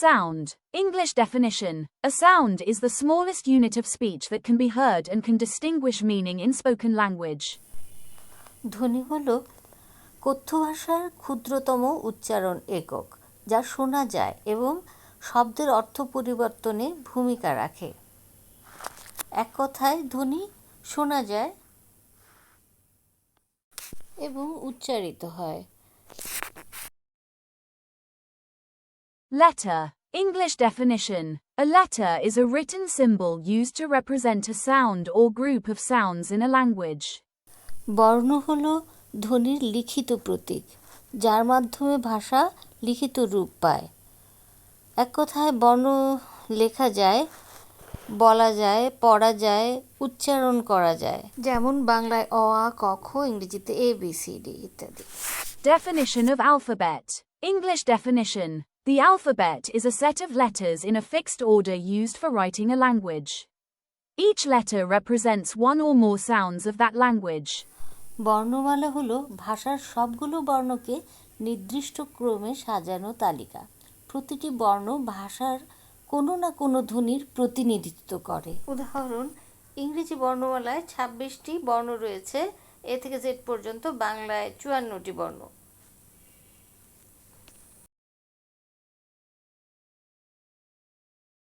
Sound. English definition. A sound is the smallest unit of speech that can be heard and can distinguish meaning in spoken language. ধ্বনি হলো কথ্য ভাষার ক্ষুদ্রতম উচ্চারণ একক যা শোনা যায় এবং শব্দের অর্থ পরিবর্তনে ভূমিকা রাখে। এক কথায় ধ্বনি শোনা যায় এবং উচ্চারিত হয়। Letter. English definition. A letter is a written symbol used to represent a sound or group of sounds in a language. বর্ণ হলো ধ্বনির লিখিত প্রতীক যার মাধ্যমে ভাষা লিখিত রূপ পায়। এক কথায় বর্ণ লেখা যায়, বলা যায়, পড়া যায়, উচ্চারণ করা যায়, যেমন বাংলায় অ আ ক খ, ইংরেজিতে ABCD ইত্যাদি। Definition of alphabet. English definition. The alphabet is a set of letters in a fixed order used for writing a language. Each letter represents one or more sounds of that language. বর্ণমালা হলো ভাষার সবগুলো বর্ণকে নির্দিষ্ট ক্রমে সাজানো তালিকা। প্রতিটি বর্ণ ভাষার কোনো না কোনো ধ্বনির প্রতিনিধিত্ব করে। উদাহরণ, ইংরেজি বর্ণমালায় 26টি বর্ণ রয়েছে, এ থেকে জেড পর্যন্ত, বাংলায় 54টি বর্ণ।